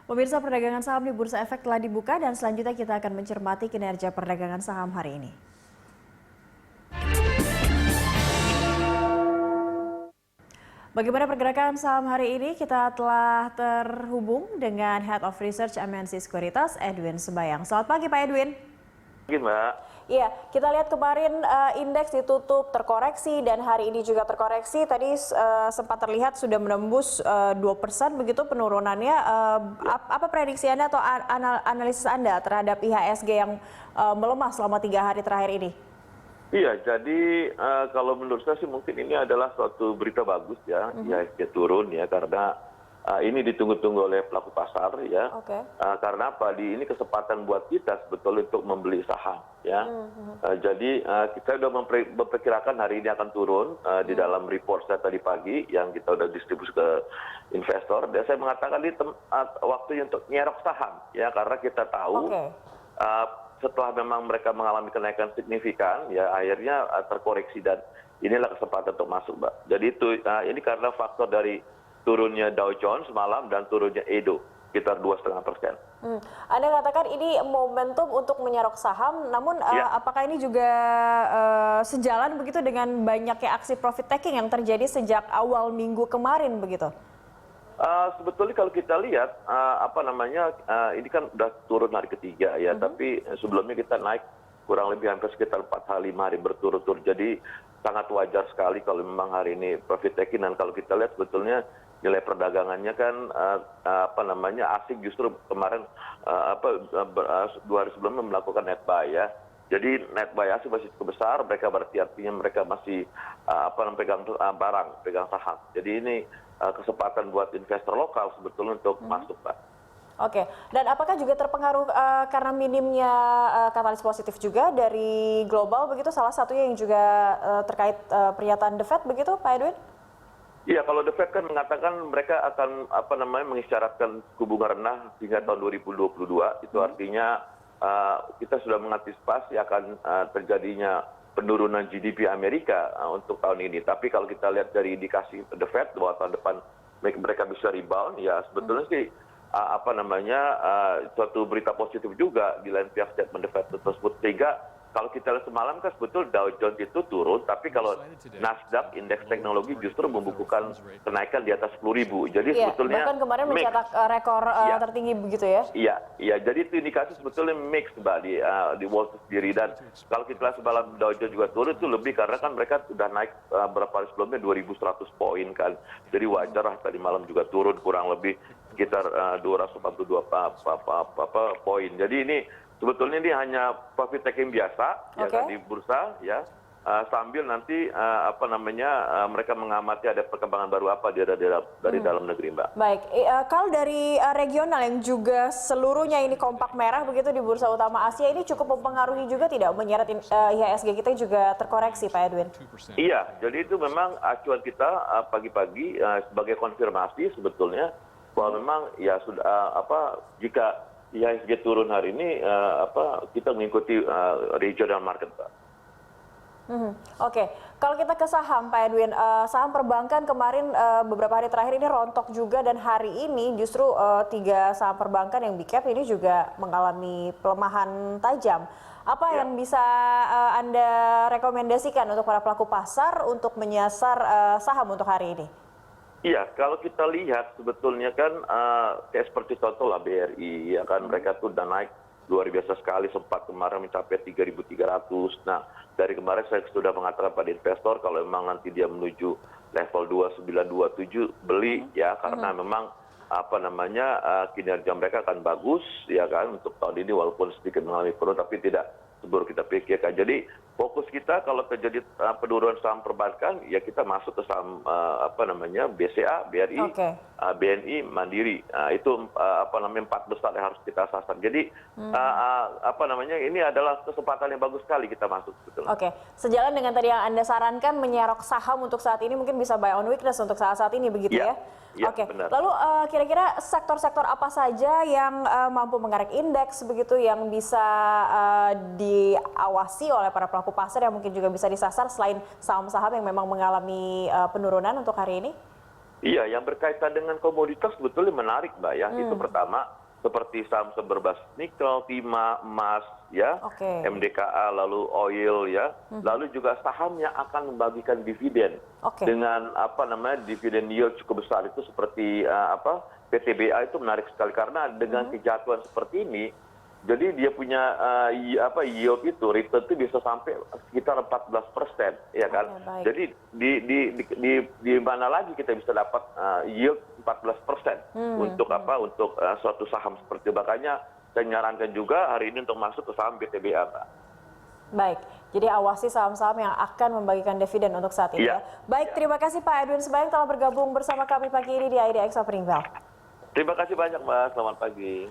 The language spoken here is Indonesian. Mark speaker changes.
Speaker 1: Pemirsa, perdagangan saham di Bursa Efek telah dibuka dan selanjutnya kita akan mencermati kinerja perdagangan saham hari ini. Bagaimana pergerakan saham hari ini? Kita telah terhubung dengan Head of Research MNC Sekuritas, Edwin Sembayang. Selamat pagi Pak Edwin.
Speaker 2: Pagi Mbak.
Speaker 1: Iya, kita lihat kemarin indeks ditutup terkoreksi dan hari ini juga terkoreksi. Tadi sempat terlihat sudah menembus 2% begitu penurunannya. Apa prediksi Anda atau analisis Anda terhadap IHSG yang melemah selama 3 hari terakhir ini?
Speaker 2: Iya, jadi kalau menurut saya sih mungkin ini adalah suatu berita bagus ya, IHSG turun ya karena ini ditunggu-tunggu oleh pelaku pasar ya. Karena apa? Ini kesempatan buat kita sebetulnya untuk membeli saham ya. Jadi kita sudah memperkirakan hari ini akan turun di dalam report saya tadi pagi yang kita sudah distribusi ke investor. Dan saya mengatakan ini waktunya untuk nyerok saham ya karena kita tahu setelah memang mereka mengalami kenaikan signifikan, ya akhirnya terkoreksi dan inilah kesempatan untuk masuk, Mbak. Jadi itu ini karena faktor dari turunnya Dow Jones malam dan turunnya Edo sekitar 2,5%.
Speaker 1: Anda katakan ini momentum untuk menyerok saham, namun apakah ini juga sejalan begitu dengan banyaknya aksi profit taking yang terjadi sejak awal minggu kemarin begitu?
Speaker 2: Sebetulnya kalau kita lihat ini kan udah turun hari ketiga ya, tapi sebelumnya kita naik kurang lebih hampir sekitar 4-5 hari berturut-turut. Jadi sangat wajar sekali kalau memang hari ini profit taking, dan kalau kita lihat sebetulnya nilai perdagangannya kan asing justru kemarin 2 hari sebelumnya melakukan net buy ya. Jadi net buy asing masih cukup besar, mereka berarti artinya mereka masih pegang barang, pegang saham. Jadi ini kesempatan buat investor lokal sebetulnya untuk masuk, Pak.
Speaker 1: Oke, dan apakah juga terpengaruh karena minimnya katalis positif juga dari global begitu, salah satunya yang juga terkait pernyataan The Fed begitu, Pak Edwin?
Speaker 2: Iya, kalau The Fed kan mengatakan mereka akan mengisyaratkan suku bunga rendah hingga tahun 2022. Itu artinya kita sudah mengantisipasi akan terjadinya penurunan GDP Amerika untuk tahun ini. Tapi kalau kita lihat dari indikasi The Fed bahwa tahun depan mereka bisa rebound, ya sebetulnya sih suatu berita positif juga di lain pihak statement The Fed tersebut. Sehingga kalau kita lihat semalam kan betul Dow Jones itu turun, tapi kalau Nasdaq indeks teknologi justru membukukan kenaikan di atas 10.000. Jadi sebetulnya
Speaker 1: bahkan kemarin mencetak rekor tertinggi begitu ya?
Speaker 2: Iya. Jadi itu indikasi sebetulnya mix, Mbak, di Wall Street sendiri. Dan kalau kita lihat semalam Dow Jones juga turun itu lebih karena kan mereka sudah naik beberapa hari sebelumnya 2.100 poin kan. Jadi wajar lah tadi malam juga turun kurang lebih sekitar 242 poin. Jadi ini sebetulnya ini hanya profit taking biasa ya kan di bursa ya, sambil nanti mereka mengamati ada perkembangan baru apa dari dalam negeri, Mbak.
Speaker 1: Baik, kalau dari regional yang juga seluruhnya ini kompak merah begitu di bursa utama Asia, ini cukup mempengaruhi juga tidak menyeret IHSG kita juga terkoreksi, Pak Edwin?
Speaker 2: Iya, jadi itu memang acuan kita pagi-pagi sebagai konfirmasi sebetulnya bahwa memang ya sudah jika IHSG turun hari ini kita mengikuti regional market, Pak.
Speaker 1: Oke, kalau kita ke saham, Pak Edwin, saham perbankan kemarin beberapa hari terakhir ini rontok juga, dan hari ini justru 3 saham perbankan yang big cap ini juga mengalami pelemahan tajam. Apa yang bisa Anda rekomendasikan untuk para pelaku pasar untuk menyasar saham untuk hari ini?
Speaker 2: Iya, kalau kita lihat sebetulnya kan kayak seperti contoh lah BRI, ya kan mereka tuh udah naik luar biasa sekali, sempat kemarin mencapai 3.300. Nah, dari kemarin saya sudah mengatakan pada investor kalau memang nanti dia menuju level 2927 beli ya, karena memang kinerja mereka akan bagus ya kan untuk tahun ini, walaupun sedikit mengalami penurunan tapi tidak seburuk kita pikirkan. Jadi fokus kita kalau terjadi penurunan saham perbankan ya kita masuk ke saham BCA, BRI, BNI, Mandiri. Itu 4 besar yang harus kita sasar. Jadi ini adalah kesempatan yang bagus sekali kita masuk, betul.
Speaker 1: Oke, sejalan dengan tadi yang Anda sarankan menyerok saham untuk saat ini, mungkin bisa buy on weakness untuk saat ini begitu ya?
Speaker 2: Ya,
Speaker 1: oke,
Speaker 2: benar.
Speaker 1: Lalu kira-kira sektor-sektor apa saja yang mampu mengerek indeks begitu, yang bisa diawasi oleh para pelaku pasar yang mungkin juga bisa disasar selain saham-saham yang memang mengalami penurunan untuk hari ini?
Speaker 2: Iya, yang berkaitan dengan komoditas sebetulnya menarik, Mbak ya. Itu pertama, seperti saham berbasis nikel, timah, emas, ya, MDKA, lalu oil, ya, lalu juga saham yang akan membagikan dividen dengan apa namanya dividen yield cukup besar itu seperti PTBA itu menarik sekali karena dengan kejatuhan seperti ini. Jadi dia punya yield itu, return itu bisa sampai sekitar 14%, ya kan? Jadi di mana lagi kita bisa dapat yield 14% untuk untuk suatu saham seperti itu. Makanya saya nyarankan juga hari ini untuk masuk ke saham BTBA, Pak.
Speaker 1: Baik, jadi awasi saham-saham yang akan membagikan dividen untuk saat ini ya. Baik, terima kasih Pak Edwin Sembayang telah bergabung bersama kami pagi ini di IDX Opening Bell.
Speaker 2: Terima kasih banyak, Mbak. Selamat pagi.